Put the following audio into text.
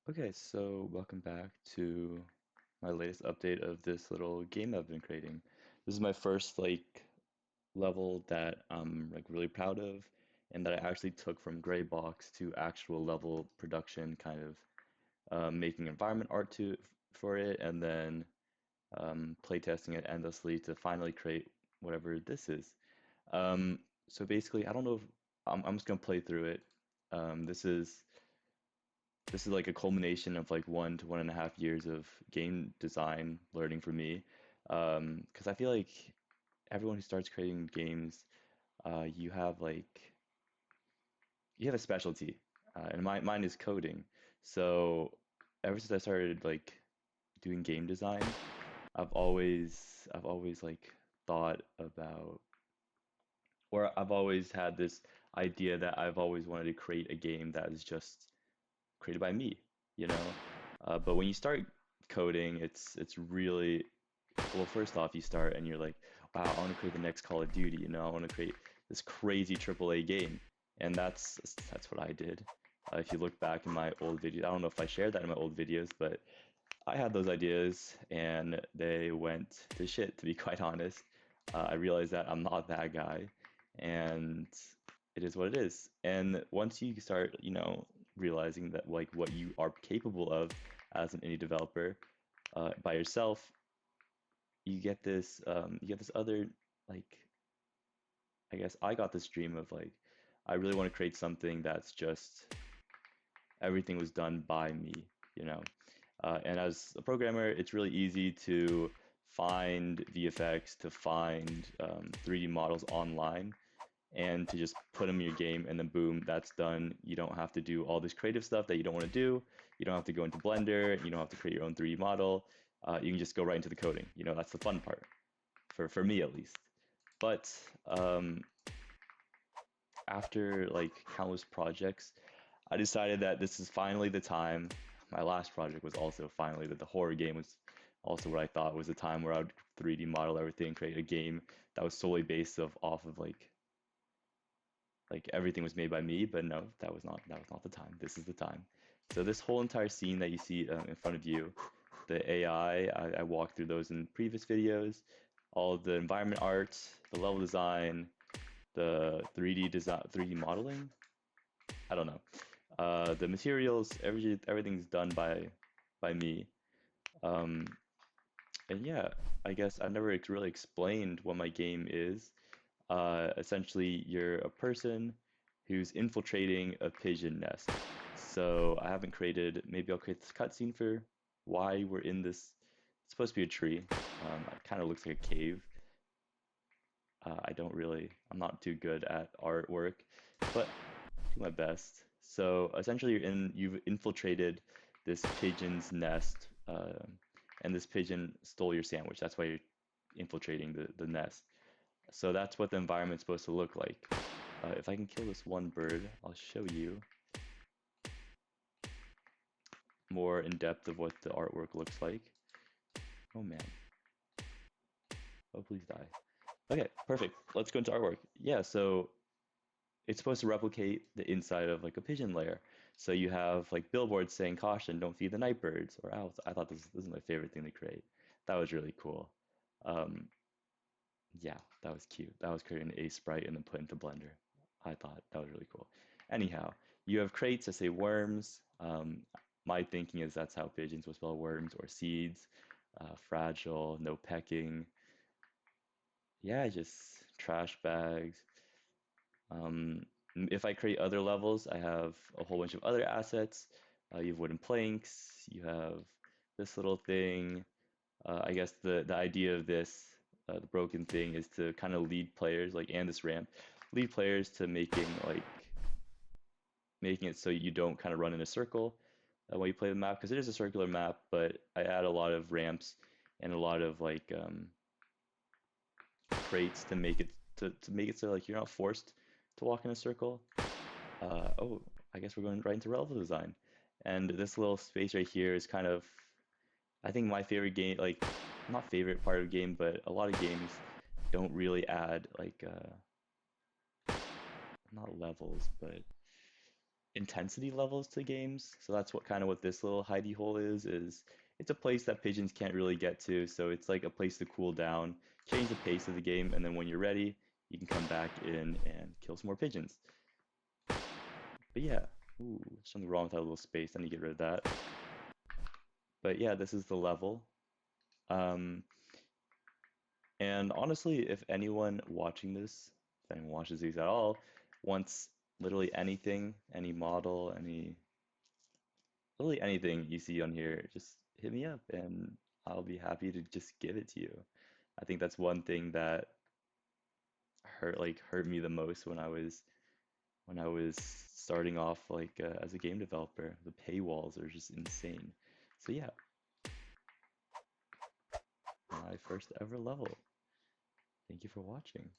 Okay, so welcome back to my latest update of this little game I've been creating. This is my first level that I'm really proud of and that I actually took from gray box to actual level production, kind of making environment art for it and then playtesting it endlessly to finally create whatever this is. So basically, I don't know if I'm just gonna play through it. This is like a culmination of like 1 to 1.5 years of game design learning for me. Because I feel like everyone who starts creating games, you have you have a specialty, and mine is coding. So ever since I started doing game design, I've always thought about, or I've always had this idea that I've always wanted to create a game that is just created by me, you know. But when you start coding, it's really well. First off, you start and you're like, wow, I want to create the next Call of Duty. I want to create this crazy AAA game, and that's what I did. If you look back in my old videos, I don't know if I shared that in my old videos, but I had those ideas and they went to shit, to be quite honest. I realized that I'm not that guy, and it is what it is. And once you start, realizing that what you are capable of as an indie developer by yourself, you get this other like I guess I got this dream of I really want to create something that's just everything was done by me, you know. And as a programmer, it's really easy to find VFX, to find 3D models online, and to just put them in your game, and then boom, that's done. You don't have to do all this creative stuff that you don't want to do. You don't have to go into Blender. You don't have to create your own 3D model. You can just go right into the coding. That's the fun part, for me at least. But after countless projects, I decided that this is finally the time. My last project was also finally that the horror game was also what I thought was the time where I would 3D model everything, create a game that was solely based off of everything was made by me. But no, that was not the time. This is the time. So this whole entire scene that you see in front of you, the AI, I walked through those in previous videos. All of the environment art, the level design, the 3D design, 3D modeling. I don't know. The materials, everything's done by me. Um, and yeah, I guess I've never really explained what my game is. Essentially, you're a person who's infiltrating a pigeon nest. So I haven't created. Maybe I'll create this cutscene for why we're in this. It's supposed to be a tree. It kind of looks like a cave. I'm not too good at artwork, but I do my best. So essentially, you've infiltrated this pigeon's nest, and this pigeon stole your sandwich. That's why you're infiltrating the nest. So that's what the environment's supposed to look like. If I can kill this one bird, I'll show you more in depth of what the artwork looks like. Oh man. Oh, please die. Okay, perfect. Let's go into artwork. Yeah, so it's supposed to replicate the inside of a pigeon lair. So you have billboards saying caution, don't feed the night birds or owls. I thought this is my favorite thing to create. That was really cool. Um, yeah, that was cute. That was creating a sprite and then put into Blender. I thought that was really cool. Anyhow, you have crates that say worms. My thinking is that's how pigeons will spell worms or seeds. Fragile, no pecking. Yeah, just trash bags. If I create other levels, I have a whole bunch of other assets. You have wooden planks. You have this little thing. I guess the idea of this, the broken thing, is to kind of lead players, and this ramp, lead players to making it so you don't kind of run in a circle when you play the map, because it is a circular map. But I add a lot of ramps and a lot of crates to make it so you're not forced to walk in a circle. Oh, I guess we're going right into level design. And this little space right here is kind of, I think, my favorite game, not favorite part of the game, but a lot of games don't really add not levels, but intensity levels to games. So that's what kind of what this little hidey hole is it's a place that pigeons can't really get to. So it's like a place to cool down, change the pace of the game, and then when you're ready, you can come back in and kill some more pigeons. But yeah, ooh, something wrong with that little space. I need to get rid of that. But yeah, this is the level. Um, and honestly, if anyone watching this, if anyone watches these at all, wants literally anything, any model, any literally anything you see on here, just hit me up and I'll be happy to just give it to you. I think that's one thing that hurt me the most when I was starting off as a game developer. The paywalls are just insane. So yeah, my first ever level. Thank you for watching.